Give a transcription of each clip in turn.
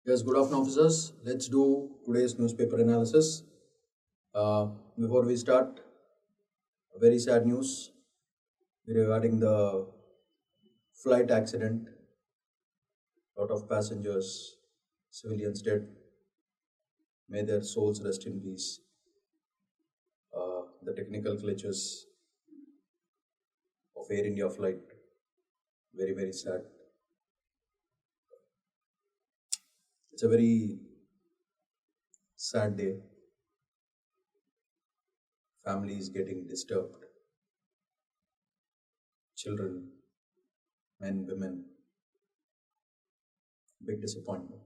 Yes, good afternoon, officers. Let's do today's newspaper analysis. Before we start, very sad news regarding the flight accident. A lot of passengers, civilians dead. May their souls rest in peace. The technical glitches of Air India flight, very, very sad. It's a very sad day. Families getting disturbed. Children, men, women. Big disappointment.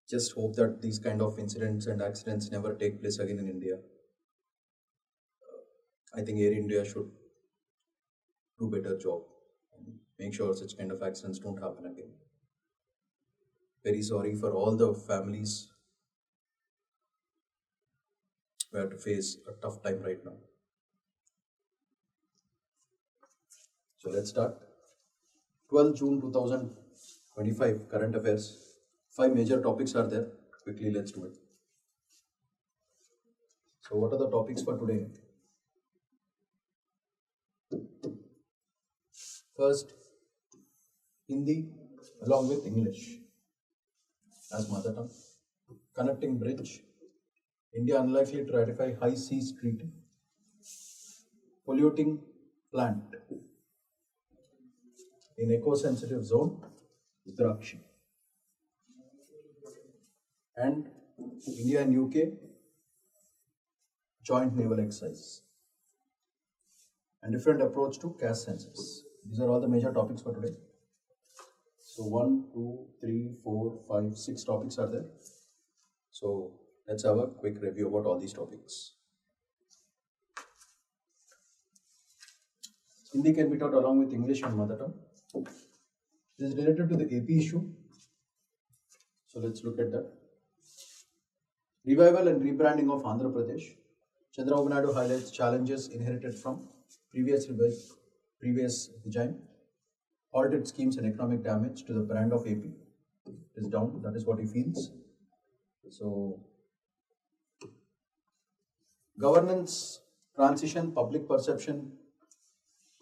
Just hope that these kind of incidents and accidents never take place again in India. I think Air India should do better job and make sure such kind of accidents don't happen again. Very sorry for all the families who have to face a tough time right now. So let's start. 12 June 2025, current affairs. 5 major topics are there. Quickly, let's do it. So what are the topics for today? First, Hindi along with English as mother tongue. Connecting bridge. India unlikely to ratify High Seas Treaty. Polluting plant in eco-sensitive zone, Uttarakshi. And India and UK joint naval exercise and different approach to caste census. These are all the major topics for today. So 1, 2, 3, 4, 5, 6 topics are there. So let's have a quick review about all these topics. Hindi can be taught along with English and mother tongue. This is related to the AP issue. So let's look at that. Revival and rebranding of Andhra Pradesh. Chandrababu Naidu highlights challenges inherited from previous regime. Halted schemes and economic damage to the brand of AP. It is down. That is what he feels. So, governance, transition, public perception,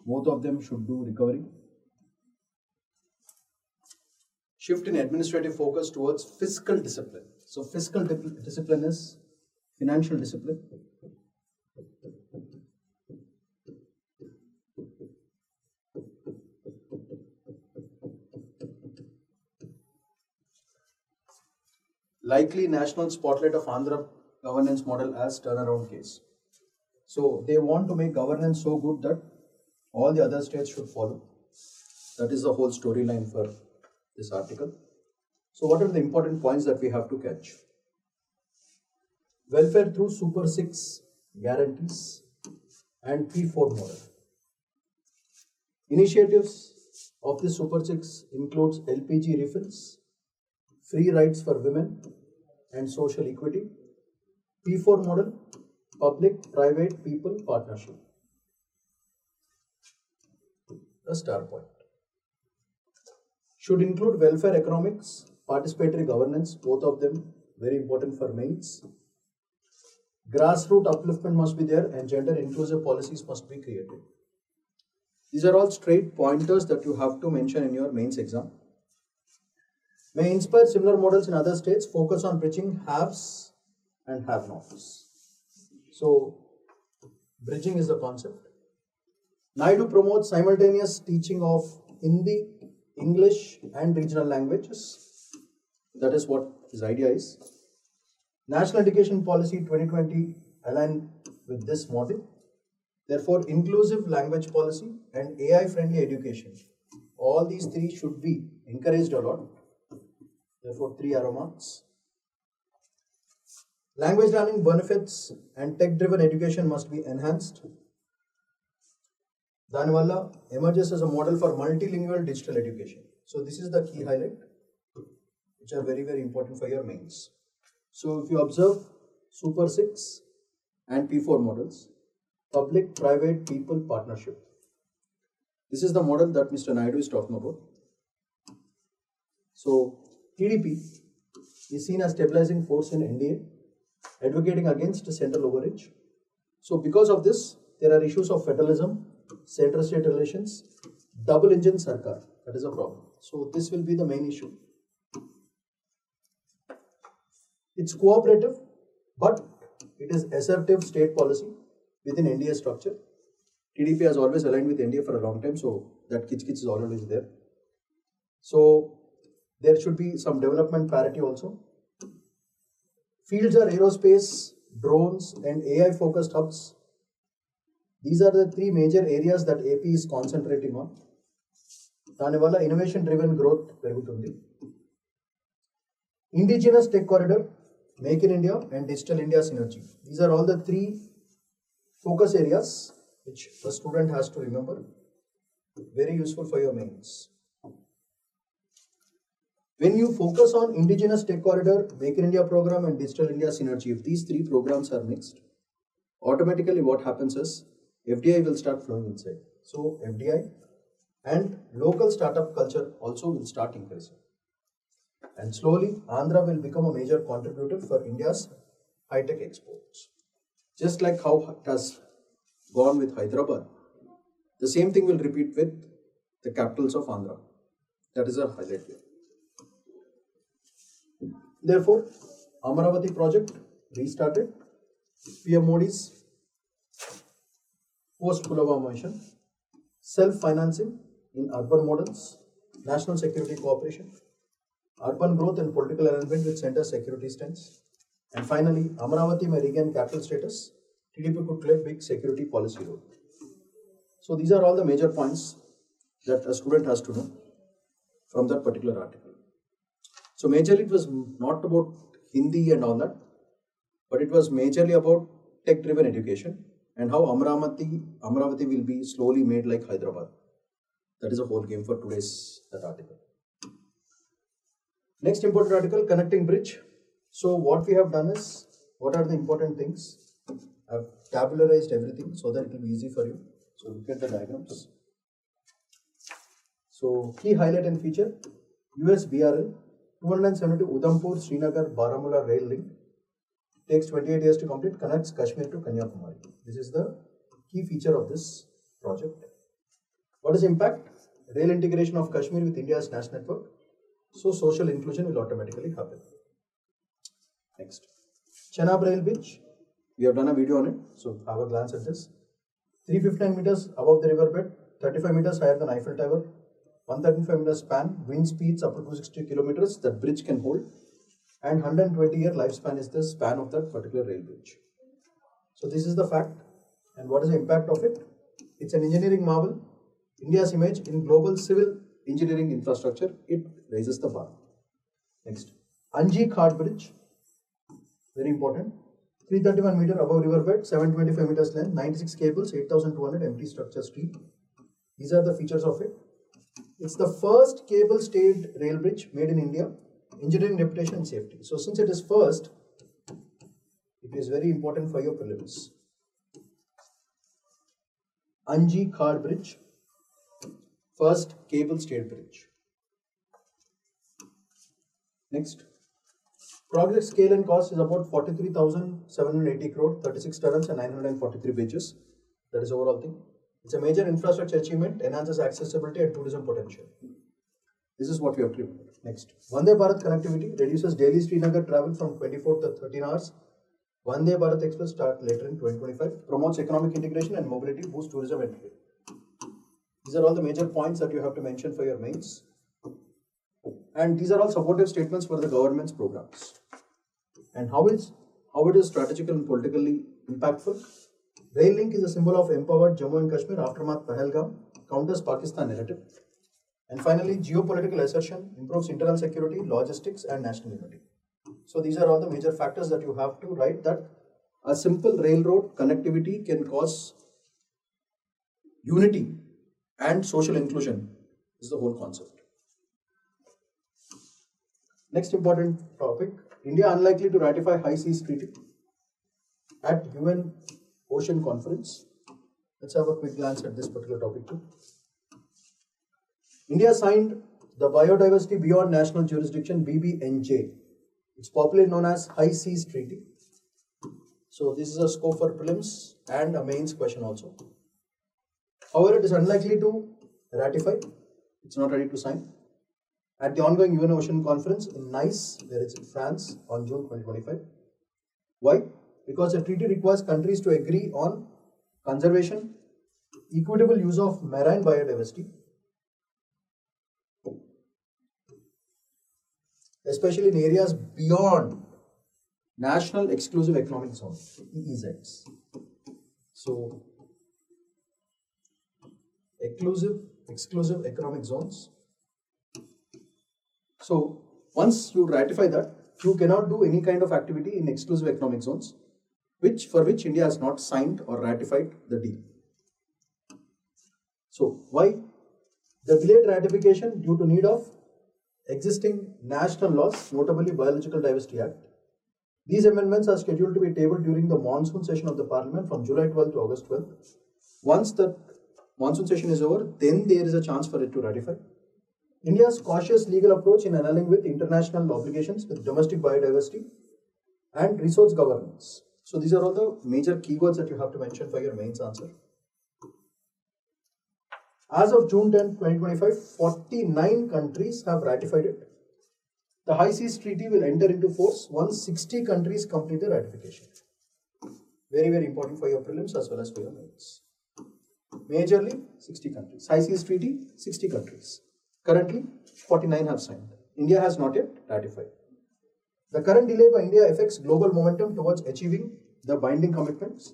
both of them should do recovery. Shift in administrative focus towards fiscal discipline. So, fiscal discipline is financial discipline. Likely national spotlight of Andhra governance model as turnaround case. So they want to make governance so good that all the other states should follow. That is the whole storyline for this article. So what are the important points that we have to catch? Welfare through Super 6 guarantees and P4 model. Initiatives of this Super 6 includes LPG refills, free rides for women and social equity. P4 model, public-private people partnership. The star point. Should include welfare economics, participatory governance, both of them very important for mains. Grassroots upliftment must be there and gender inclusive policies must be created. These are all straight pointers that you have to mention in your mains exam. May inspire similar models in other states, focus on bridging haves and have-nots. So, bridging is the concept. Naidu promotes simultaneous teaching of Hindi, English and regional languages. That is what his idea is. National Education Policy 2020 aligned with this model. Therefore, inclusive language policy and AI-friendly education. All these three should be encouraged a lot. Therefore, 3 arrow marks. Language learning benefits and tech-driven education must be enhanced. Danwala emerges as a model for multilingual digital education. So this is the key highlight, which are very, very important for your mains. So if you observe Super 6 and P4 models, public, private, people partnership. This is the model that Mr. Naidu is talking about. So TDP is seen as stabilizing force in NDA, advocating against central overreach. So because of this, there are issues of federalism, center-state relations, double engine sarkar. That is a problem. So this will be the main issue. It's cooperative, but it is assertive state policy within NDA structure. TDP has always aligned with NDA for a long time, so that kitch is always there. So there should be some development parity also. Fields are aerospace, drones, and AI-focused hubs. These are the three major areas that AP is concentrating on. Danivalla innovation-driven growth perugutundi. Indigenous tech corridor, Make in India, and Digital India synergy. These are all the three focus areas which the student has to remember. Very useful for your mains. When you focus on Indigenous Tech Corridor, Make in India program, and Digital India synergy, if these three programs are mixed, automatically what happens is FDI will start flowing inside. So FDI and local startup culture also will start increasing. And slowly, Andhra will become a major contributor for India's high-tech exports. Just like how it has gone with Hyderabad, the same thing will repeat with the capitals of Andhra. That is a highlight here. Therefore, Amaravati project restarted. PM Modi's post-Pulwama mission, self-financing in urban models, national security cooperation, urban growth and political alignment with center security stance, and finally, Amaravati may regain capital status. TDP could play big security policy role. So these are all the major points that a student has to know from that particular article. So majorly it was not about Hindi and all that, but it was majorly about tech-driven education and how Amaravati will be slowly made like Hyderabad. That is a whole game for today's that article. Next important article, connecting bridge. So what we have done is, what are the important things? I've tabularized everything so that it will be easy for you. So look at the diagrams. So key highlight and feature, US BRL 272 Udhampur Srinagar Baramulla rail link takes 28 years to complete, connects Kashmir to Kanyakumari. This is the key feature of this project. What is impact? Rail integration of Kashmir with India's national network. So social inclusion will automatically happen. Next, Chenab rail bridge. We have done a video on it, so have a glance at this. 359 meters above the riverbed, 35 meters higher than Eiffel Tower, 135 meters span, wind speeds up to 260 kilometers that bridge can hold, and 120-year lifespan is the span of that particular rail bridge. So this is the fact, and what is the impact of it? It's an engineering marvel. India's image in global civil engineering infrastructure, it raises the bar. Next, Anji Khat Bridge, very important. 331 meter above riverbed, 725 meters length, 96 cables, 8,200 empty structure steel. These are the features of it. It's the first cable-stayed rail bridge made in India, engineering reputation and safety. So since it is first, it is very important for your prelims. Anji Khat Bridge, first cable-stayed bridge. Next, project scale and cost is about 43,780 crore, 36 tunnels and 943 bridges. That is overall thing. It's a major infrastructure achievement, enhances accessibility and tourism potential. This is what we have to remember. Next, Vande Bharat connectivity reduces daily Srinagar travel from 24 to 13 hours. Vande Bharat Express start later in 2025. Promotes economic integration and mobility, boosts tourism and trade. These are all the major points that you have to mention for your mains. And these are all supportive statements for the government's programs. And how it is strategical and politically impactful. Rail link is a symbol of empowered Jammu and Kashmir aftermath Pahalgam, counters Pakistan narrative. And finally, geopolitical assertion improves internal security, logistics, and national unity. So these are all the major factors that you have to write, that a simple railroad connectivity can cause unity and social inclusion is the whole concept. Next important topic, India unlikely to ratify High Seas Treaty at UN Ocean Conference. Let's have a quick glance at this particular topic too. India signed the Biodiversity Beyond National Jurisdiction BBNJ. It's popularly known as High Seas Treaty. So this is a scope for prelims and a mains question also. However, it is unlikely to ratify. It's not ready to sign. At the ongoing UN Ocean Conference in Nice, where it's in France on June 2025. Why? Because the treaty requires countries to agree on conservation, equitable use of marine biodiversity, especially in areas beyond National Exclusive Economic Zone, EEZs. So, exclusive economic zones. So, once you ratify that, you cannot do any kind of activity in exclusive economic zones, for which India has not signed or ratified the deal. So, why? The delayed ratification due to need of existing national laws, notably Biological Diversity Act. These amendments are scheduled to be tabled during the monsoon session of the Parliament from July 12 to August 12. Once the monsoon session is over, then there is a chance for it to ratify. India's cautious legal approach in annulling with international obligations with domestic biodiversity and resource governance. So these are all the major keywords that you have to mention for your mains answer. As of June 10, 2025, 49 countries have ratified it. The High Seas Treaty will enter into force once 60 countries complete the ratification. Very, very important for your prelims as well as for your mains. Majorly, 60 countries. High Seas Treaty, 60 countries. Currently, 49 have signed. India has not yet ratified. The current delay by India affects global momentum towards achieving the binding commitments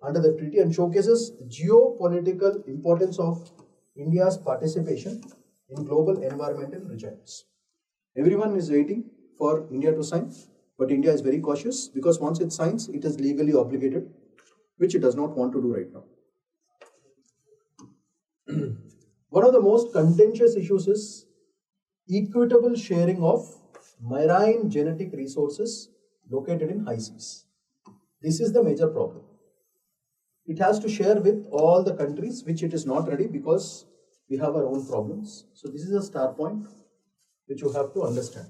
under the treaty and showcases geopolitical importance of India's participation in global environmental regimes. Everyone is waiting for India to sign, but India is very cautious because once it signs, it is legally obligated, which it does not want to do right now. One of the most contentious issues is equitable sharing of marine genetic resources located in high seas. This is the major problem. It has to share with all the countries, which it is not ready because we have our own problems. So this is a start point which you have to understand.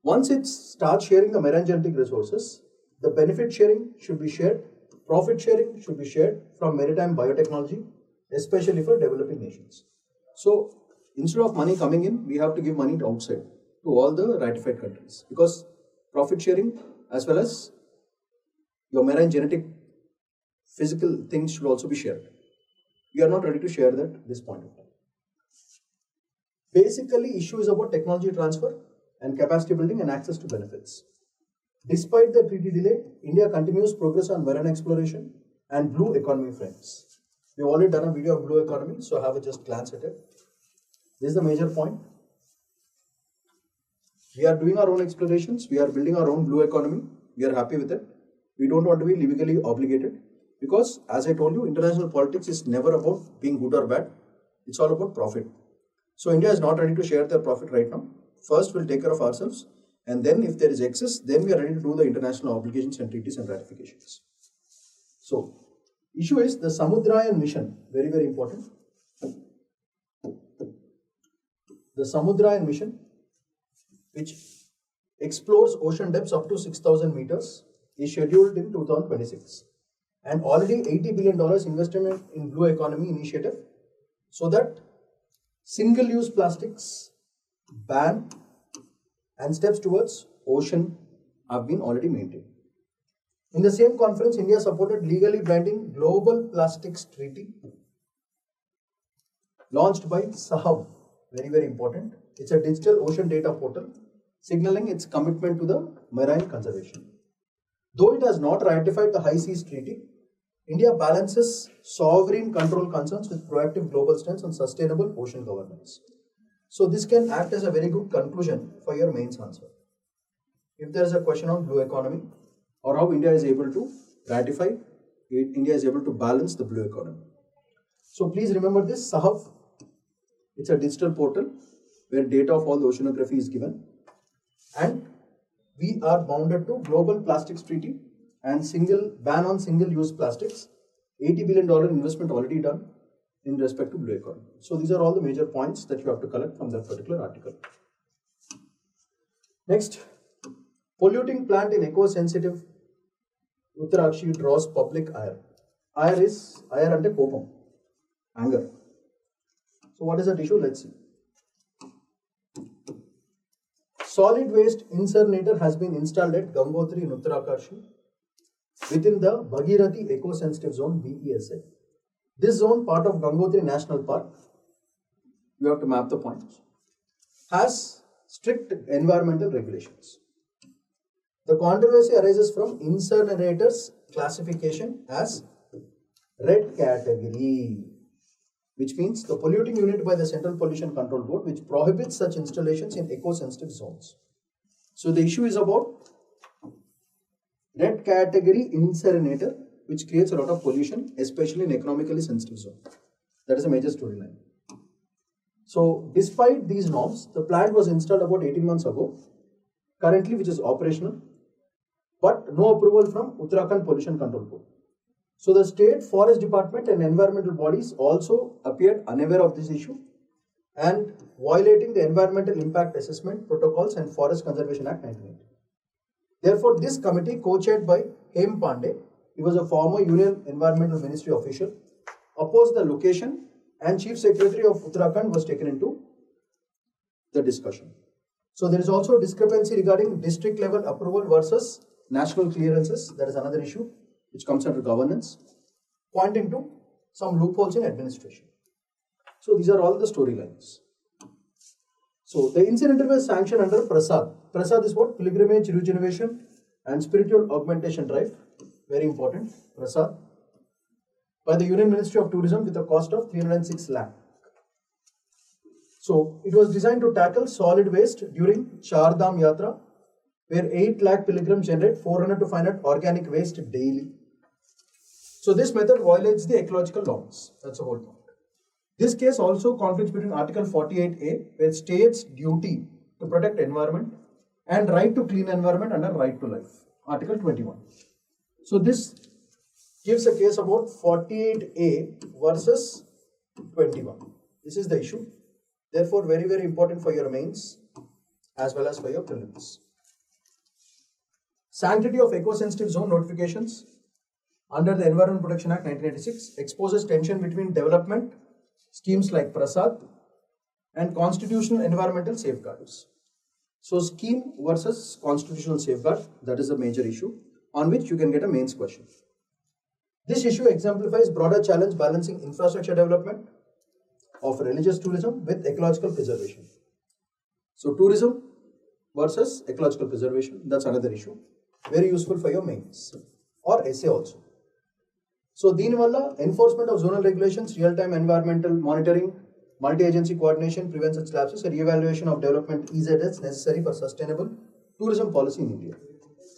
Once it starts sharing the marine genetic resources, the benefit sharing should be shared, profit sharing should be shared from maritime biotechnology, especially for developing nations. So instead of money coming in, we have to give money to outside, to all the ratified countries, because profit sharing as well as your marine genetic physical things should also be shared. We are not ready to share that at this point of time. Basically, issue is about technology transfer and capacity building and access to benefits. Despite the treaty delay, India continues progress on marine exploration and blue economy frames. We have already done a video on blue economy, so have a just glance at it. This is the major point. We are doing our own explorations, we are building our own blue economy, we are happy with it. We don't want to be legally obligated because, as I told you, international politics is never about being good or bad, it's all about profit. So India is not ready to share their profit right now. First, we'll take care of ourselves, and then if there is excess, then we are ready to do the international obligations and treaties and ratifications. So, issue is the Samudrayan mission, very, very important. The Samudrayan mission, which explores ocean depths up to 6,000 meters, is scheduled in 2026. And already $80 billion invested in blue economy initiative so that single-use plastics ban and steps towards ocean have been already maintained. In the same conference, India supported legally binding Global Plastics Treaty launched by Sahab, very, very important. It's a digital ocean data portal signaling its commitment to the marine conservation. Though it has not ratified the High Seas Treaty, India balances sovereign control concerns with proactive global stance on sustainable ocean governance. So this can act as a very good conclusion for your mains answer. If there is a question on blue economy or how India is able to ratify, India is able to balance the blue economy. So please remember this, Sahaf, it's a digital portal where data of all the oceanography is given, and we are bounded to Global Plastics Treaty and ban on single-use plastics. $80 billion investment already done. in respect to blue economy. So these are all the major points that you have to collect from that particular article. Next, polluting plant in eco-sensitive Uttarakshi draws public ire. Ire ante kopam, anger. So what is that issue? Let's see. Solid waste incinerator has been installed at Gangotri in Uttarakarshi within the Bhagirathi Eco-Sensitive Zone BESA. This zone, part of Gangotri National Park, you have to map the points, has strict environmental regulations. The controversy arises from incinerators classification as red category, which means the polluting unit by the Central Pollution Control Board, which prohibits such installations in eco-sensitive zones. So the issue is about red category incinerator, which creates a lot of pollution, especially in economically sensitive zone. That is a major storyline. So despite these norms, the plant was installed about 18 months ago, currently which is operational, but no approval from Uttarakhand Pollution Control Board. So the State Forest Department and environmental bodies also appeared unaware of this issue and violating the Environmental Impact Assessment Protocols and Forest Conservation Act 1980. Therefore, this committee, co-chaired by Hem Pandey, he was a former Union Environmental Ministry official, opposed the location, and Chief Secretary of Uttarakhand was taken into the discussion. So there is also a discrepancy regarding district level approval versus national clearances. That is another issue which comes under governance, pointing to some loopholes in administration. So these are all the storylines. So the incident was sanctioned under Prasad. Prasad is what? Pilgrimage, Regeneration and Spiritual Augmentation Drive. Very important. Prasad. By the Union Ministry of Tourism with a cost of 306 lakh. So it was designed to tackle solid waste during Char Dham Yatra, where 8 lakh pilgrims generate 400 to 500 organic waste daily. So this method violates the ecological norms. That's the whole point. This case also conflicts between Article 48A, where states duty to protect environment, and right to clean environment under right to life. Article 21. So this gives a case about 48A versus 21. This is the issue. Therefore, very, very important for your mains as well as for your prelims. Sanctity of eco-sensitive zone notifications under the Environment Protection Act 1986 exposes tension between development schemes like Prasad and constitutional environmental safeguards. So scheme versus constitutional safeguard, that is a major issue on which you can get a mains question. This issue exemplifies broader challenge balancing infrastructure development of religious tourism with ecological preservation. So tourism versus ecological preservation, that's another issue. Very useful for your mains or essay also. So దీనివల్ల enforcement of zonal regulations, real-time environmental monitoring, multi-agency coordination prevents such lapses. A re-evaluation of development EZS necessary for sustainable tourism policy in India.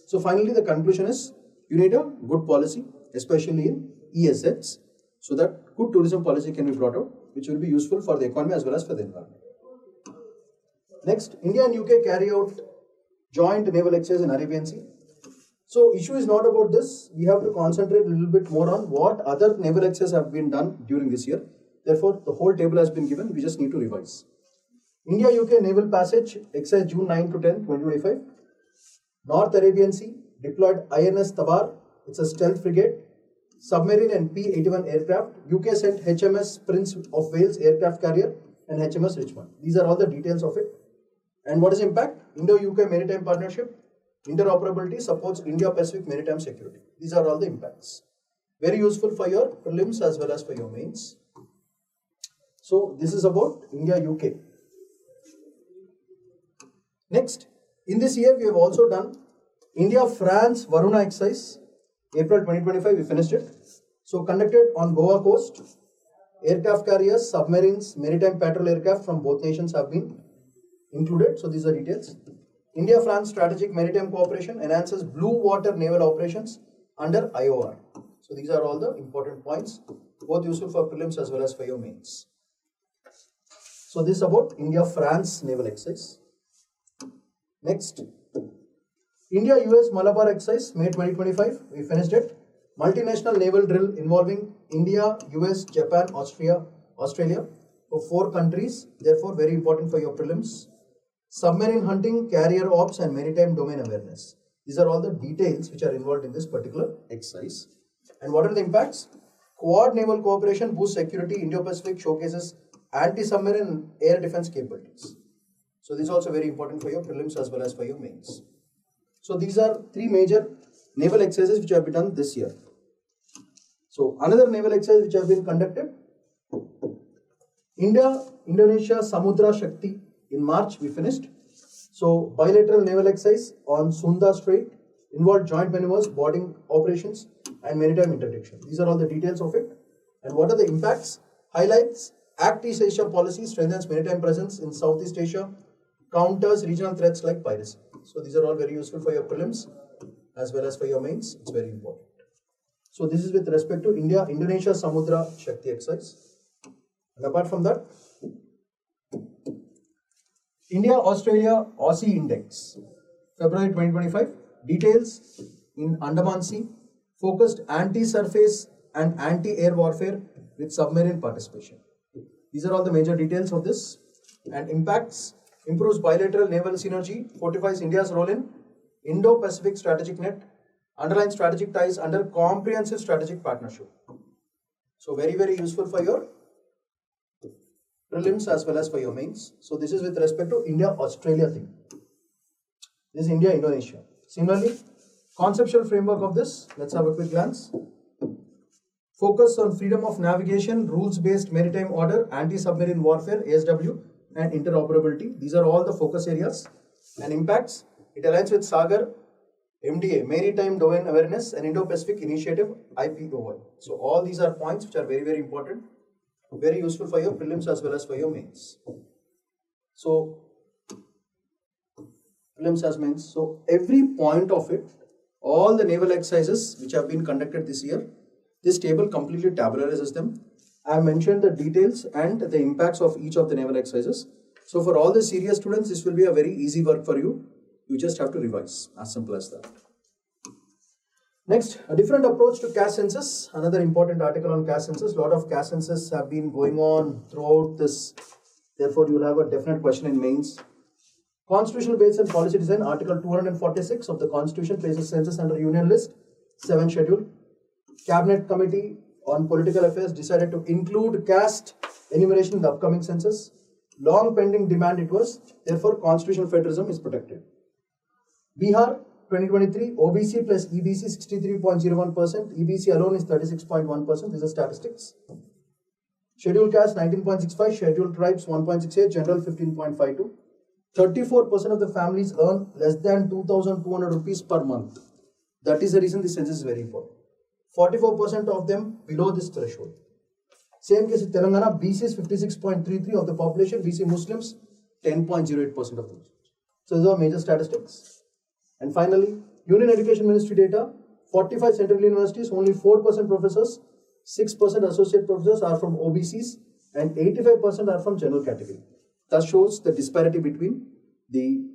So finally, the conclusion is you need a good policy, especially in ESS, so that good tourism policy can be brought out, which will be useful for the economy as well as for the environment. Next, India and UK carry out joint naval exercise in Arabian Sea. So issue is not about this. We have to concentrate a little bit more on what other naval exercises have been done during this year. Therefore, the whole table has been given. We just need to revise. India-UK naval passage exercise June 9 to 10, 2025. North Arabian Sea deployed INS Tabar. It's a stealth frigate, submarine and P-81 aircraft. UK sent HMS Prince of Wales aircraft carrier and HMS Richmond. These are all the details of it. And what is impact? Indo-UK maritime partnership. Interoperability supports India-Pacific maritime security. These are all the impacts. Very useful for your prelims as well as for your mains. So this is about India-UK. Next, in this year we have also done India-France Varuna exercise. April 2025 we finished it. So conducted on Goa coast. Aircraft carriers, submarines, maritime patrol aircraft from both nations have been included. So these are details. India-France Strategic Maritime Cooperation enhances blue water naval operations under IOR. So these are all the important points, both useful for prelims as well as for your mains. So this is about India-France naval exercise. Next, India-US Malabar exercise, May 2025, we finished it. Multinational naval drill involving India, US, Japan, Austria, Australia, for 4 countries, therefore very important for your prelims. Submarine hunting, carrier ops and maritime domain awareness. These are all the details which are involved in this particular exercise. And what are the impacts? Quad naval cooperation boosts security. Indo-Pacific showcases anti-submarine air defense capabilities. So this is also very important for your prelims as well as for your mains. So these are 3 major naval exercises which have been done this year. So another naval exercise which have been conducted, India-Indonesia Samudra Shakti. In March we finished. So bilateral naval exercise on Sunda Strait involved joint maneuvers, boarding operations and maritime interdiction. These are all the details of it. And what are the impacts? Highlights: Act East Asia policy strengthens maritime presence in Southeast Asia, counters regional threats like piracy. So these are all very useful for your prelims as well as for your mains. It's very important. So this is with respect to India-Indonesia Samudra Shakti exercise. And apart from that, India-Australia Aussie Index, February 2025. Details: in Andaman Sea, focused anti-surface and anti-air warfare with submarine participation. These are all the major details of this. And impacts: improves bilateral naval synergy, fortifies India's role in Indo-Pacific strategic net, underlines strategic ties under comprehensive strategic partnership. So very, very useful for your prelims as well as for your mains. So this is with respect to India-Australia thing. This is India-Indonesia. Similarly, conceptual framework of this, let's have a quick glance. Focus on freedom of navigation, rules-based maritime order, anti-submarine warfare, ASW, and interoperability. These are all the focus areas. And impacts: it aligns with SAGAR, MDA, Maritime Domain Awareness, and Indo-Pacific Initiative, IPOI. So all these are points which are very, very important. Very useful for your prelims as well as for your mains. So prelims as mains. So every point of it, all the naval exercises which have been conducted this year, this table completely tabularizes them. I have mentioned the details and the impacts of each of the naval exercises. So for all the serious students, this will be a very easy work for you. You just have to revise, as simple as that. Next, a different approach to caste census. Another important article on caste census. A lot of caste census have been going on throughout this. Therefore, you will have a definite question in mains. Constitutional base and policy design. Article 246 of the Constitution places census under Union List 7 schedule. Cabinet Committee on Political Affairs decided to include caste enumeration in the upcoming census. Long pending demand it was. Therefore, constitutional federalism is protected. Bihar 2023, OBC plus EBC 63.01%, EBC alone is 36.1%. These are statistics. Scheduled caste 19.65, scheduled tribes 1.68, general 15.52. 34% of the families earn less than 2,200 rupees per month. That is the reason this census is very important. 44% of them below this threshold. Same case in Telangana, BC is 56.33 of the population, BC Muslims 10.08% of them. So these are major statistics. And finally, Union Education Ministry data, 45 central universities, only 4% professors, 6% associate professors are from OBCs and 85% are from general category. That shows the disparity between the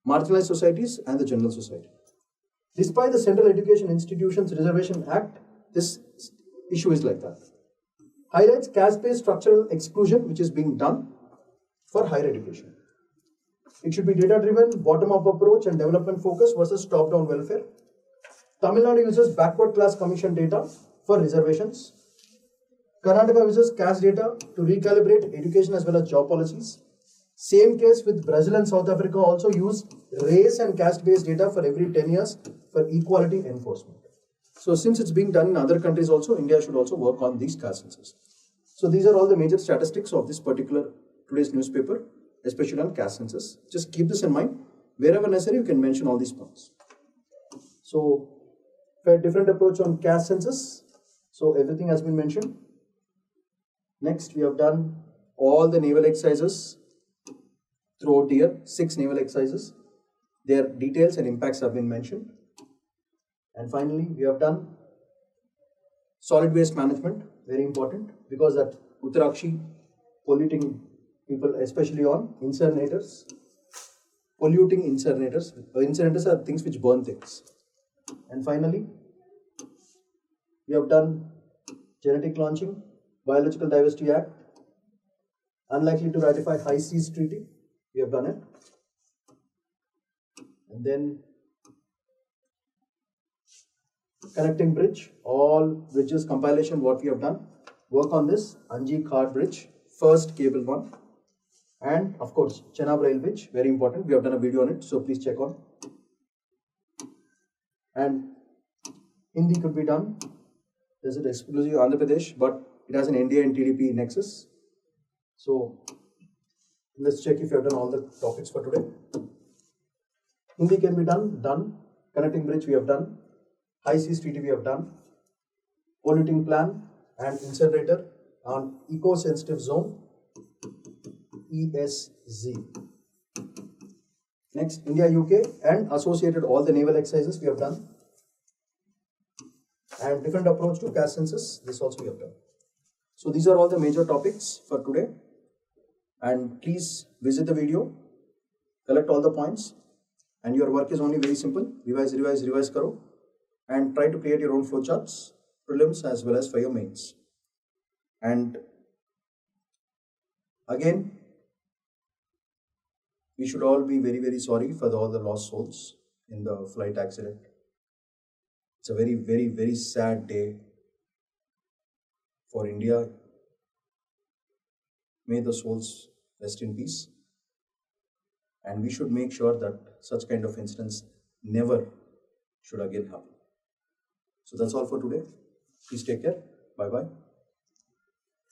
marginalized societies and the general society. Despite the Central Education Institutions Reservation Act, this issue is like that. Highlights caste-based structural exclusion which is being done for higher education. It should be data-driven, bottom-up approach and development focus versus top-down welfare. Tamil Nadu uses backward class commission data for reservations. Karnataka uses caste data to recalibrate education as well as job policies. Same case with Brazil and South Africa also use race and caste-based data for every 10 years for equality enforcement. So since it's being done in other countries also, India should also work on these caste census. So these are all the major statistics of this particular today's newspaper, especially on caste census. Just keep this in mind. Wherever necessary, you can mention all these points. So, a different approach on caste census. So, everything has been mentioned. Next, we have done all the naval exercises throughout the year, 6 naval exercises. Their details and impacts have been mentioned. And finally, we have done solid waste management, very important, because that Uttarakshi polluting people, especially on incinerators, polluting incinerators. Incinerators are things which burn things. And finally, we have done genetic launching, Biological Diversity Act, Unlikely to ratify High Seas Treaty. We have done it. And then connecting bridge, all bridges compilation, what we have done. Work on this Anji Khad Bridge, first cable one. And of course, Chenab Rail Bridge, very important. We have done a video on it, so please check on. And Hindi could be done. This is exclusive Andhra Pradesh, but it has an NDA and TDP nexus. So let's check if you have done all the topics for today. Hindi can be done. Connecting bridge we have done. High Seas Treaty we have done. Polluting plan and incinerator on eco-sensitive zone, ESZ. Next, India, UK and associated all the naval exercises we have done. And different approach to caste census, this also we have done. So these are all the major topics for today. And please visit the video, collect all the points, and your work is only very simple. Revise karo, and try to create your own flowcharts, prelims as well as for your mains. And again, we should all be very, very sorry for all the lost souls in the flight accident. It's a very, very, very sad day for India. May the souls rest in peace. And we should make sure that such kind of incidents never should again happen. So that's all for today. Please take care. Bye-bye.